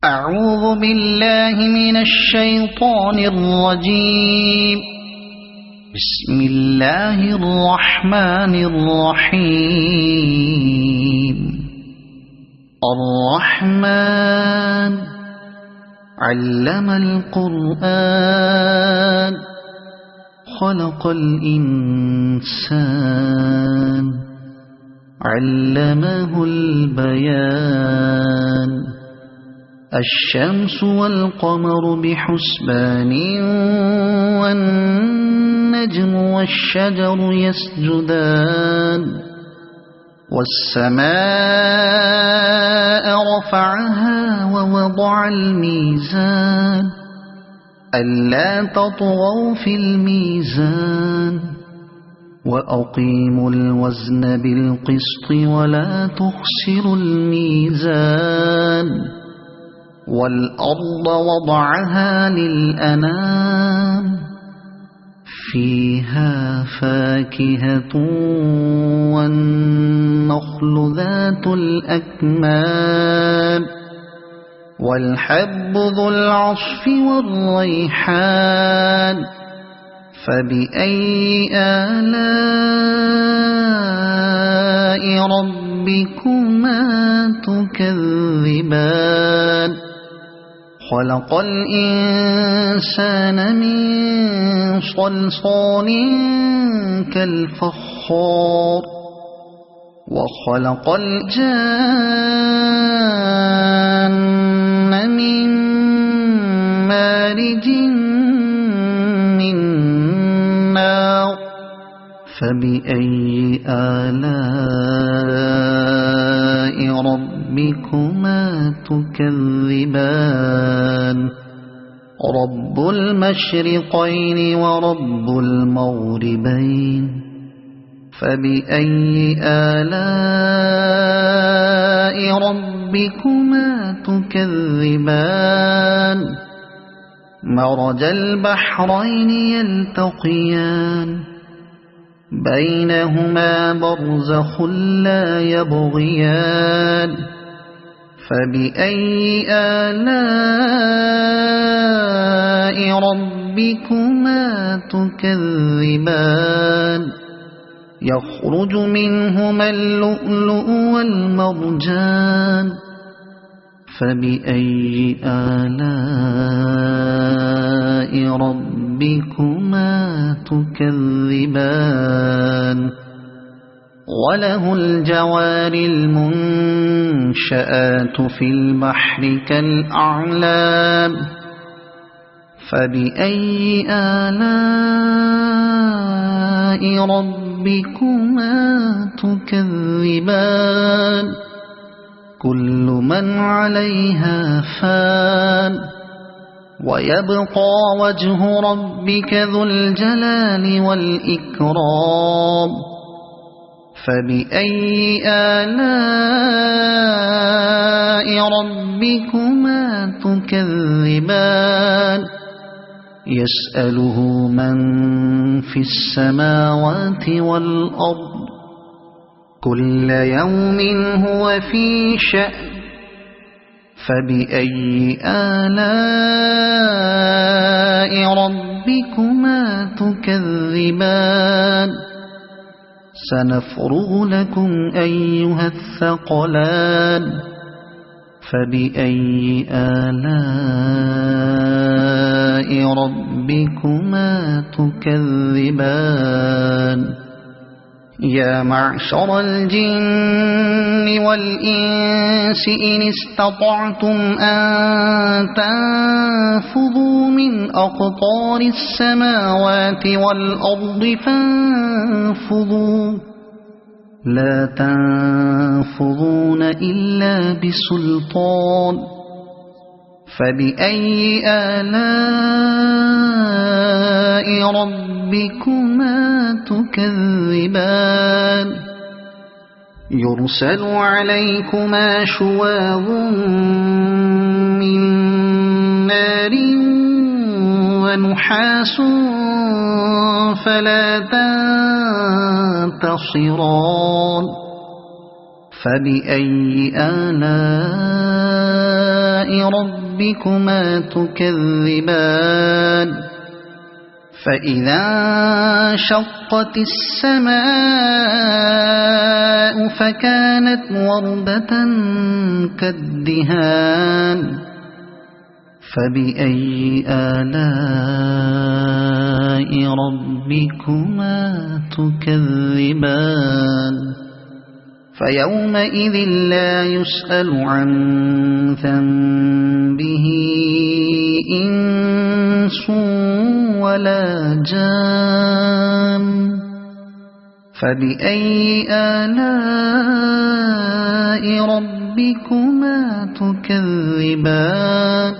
أعوذ بالله من الشيطان الرجيم. بسم الله الرحمن الرحيم. الرحمن علم القرآن خلق الإنسان علمه البيان. الشمس والقمر بحسبان والنجم والشجر يسجدان. والسماء رفعها ووضع الميزان ألا تطغوا في الميزان وأقيموا الوزن بالقسط ولا تخسروا الميزان. والأرض وضعها للأنام فيها فاكهة والنخل ذات الأكمام والحب ذو العصف والريحان. فبأي آلاء ربكما تكذبان. خلق الإنسان من صلصال كالفخار وخلق الجان من مارج من نار. فبأي آلاء ربكما تكذبان. رب المشرقين ورب المغربين. فبأي آلاء ربكما تكذبان. مرج البحرين يلتقيان بينهما برزخ لا يبغيان. فبأي آلاء ربكما تكذبان. يخرج منهما اللؤلؤ والمرجان. فبأي آلاء ربكما تكذبان. وله الجوار المنشآت في البحر كالأعلام. فبأي آلاء ربكما تكذبان. كل من عليها فان ويبقى وجه ربك ذو الجلال والإكرام. فبأي آلاء ربكما تكذبان. يسأله من في السماوات والأرض كل يوم هو في شأن. فبأي آلاء ربكما تكذبان. سنفرغ لكم أيها الثقلان. فبأي آلاء ربكما تكذبان. يا معشر الجن والإنس إن استطعتم أن تنفذوا من أقطار السماوات والأرض فانفذوا لا تنفذون إلا بسلطان. فبأي آلاء ربكما تكذبان. يرسل عليكما شواظ من نار ونحاس فلا تنتصران. فبأي آلاء ربكما تكذبان فإذا انشقت السماء فكانت وردة كالدهان فبأي آلاء ربكما تكذبان فيومئذ لا يسأل عن ذنبه إنس ولا جان فبأي آلاء ربكما تكذبان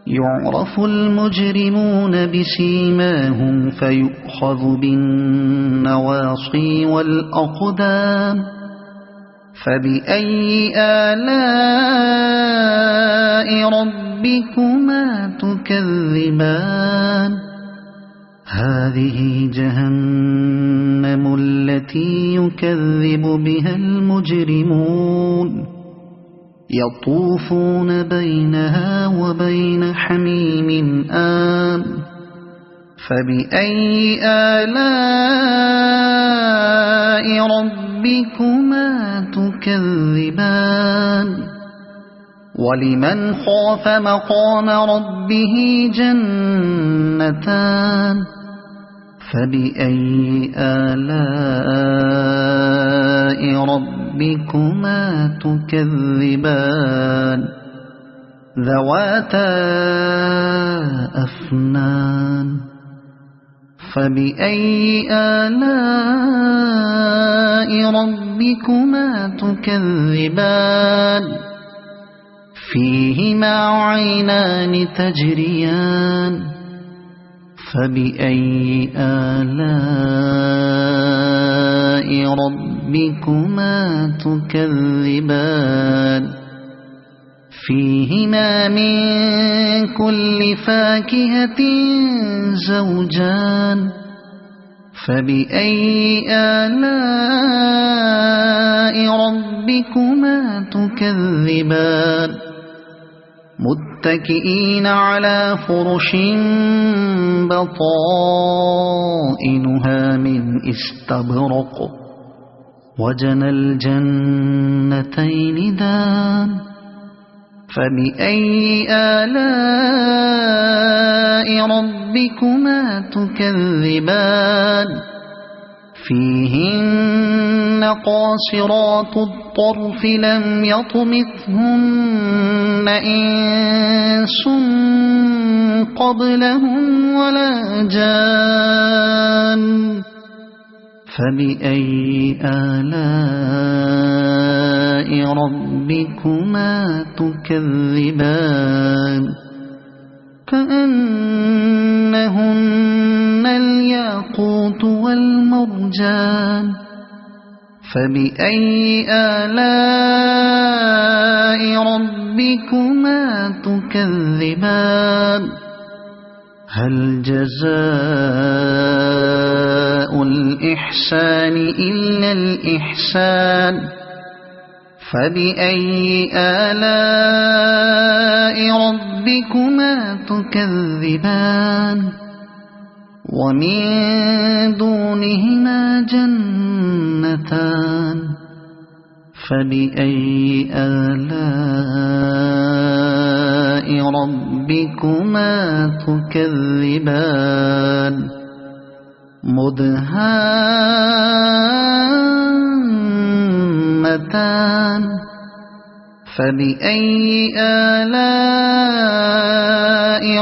يعرف المجرمون بسيماهم فيؤخذ بالنواصي والأقدام فبأي آلاء ربكما تكذبان هذه جهنم التي يكذب بها المجرمون يطوفون بينها وبين حميم آن فبأي آلاء ربكما تكذبان ولمن خاف مقام ربه جنتان فبأي آلاء ربكما تكذبان ذواتا أفنان فبأي آلاء ربكما تكذبان فيهما عينان تجريان فبأي آلاء ربكما تكذبان فيهما من كل فاكهة زوجان فبأي آلاء ربكما تكذبان متكئين على فرش بطائنها من استبرق وجنى الجنتين دان فبأي آلاء ربكما تكذبان فيهن قاصرات الطرف لم يطمثهن إنس قبلهم ولا جان فبأي آلاء ربكما تكذبان كأنهن الياقوت والمرجان فبأي آلاء ربكما تكذبان هل جزاء الإحسان إلا الإحسان فبأي آلاء ربكما تكذبان ومن دونهما جنتان فبأي آلاء ربكما تكذبان مدهامتان فبأي آلاء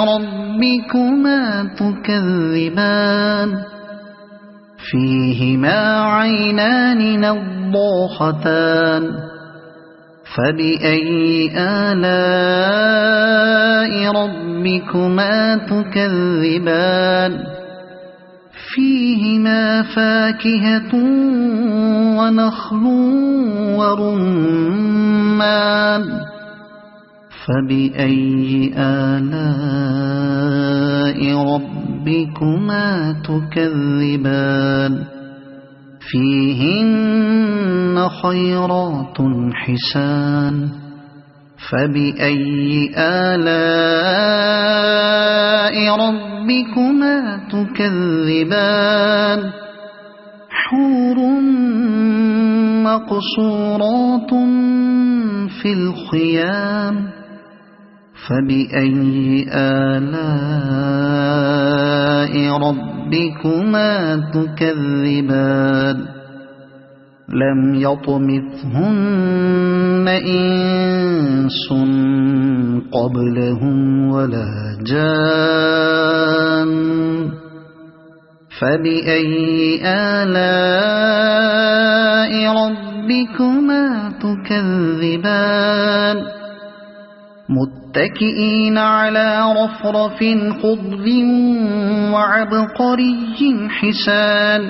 ربكما تكذبان فيهما عينان نضاختان فبأي آلاء ربكما تكذبان فيهما فاكهة ونخل ورمان فبأي آلاء ربكما تكذبان فيهن خيرات حسان فبأي آلاء ربكما تكذبان حور مقصورات في الخيام فبأي آلاء ربكما تكذبان لم يطمثهن إنس قبلهم ولا جان فبأي آلاء ربكما تكذبان متكئين على رفرف خضر وعبقري حسان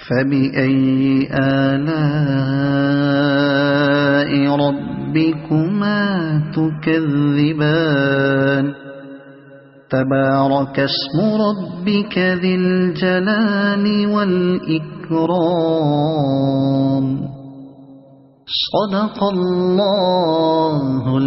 فبأي آلاء ربكما تكذبان تبارك اسم ربك ذي الجلال والإكرام صدق الله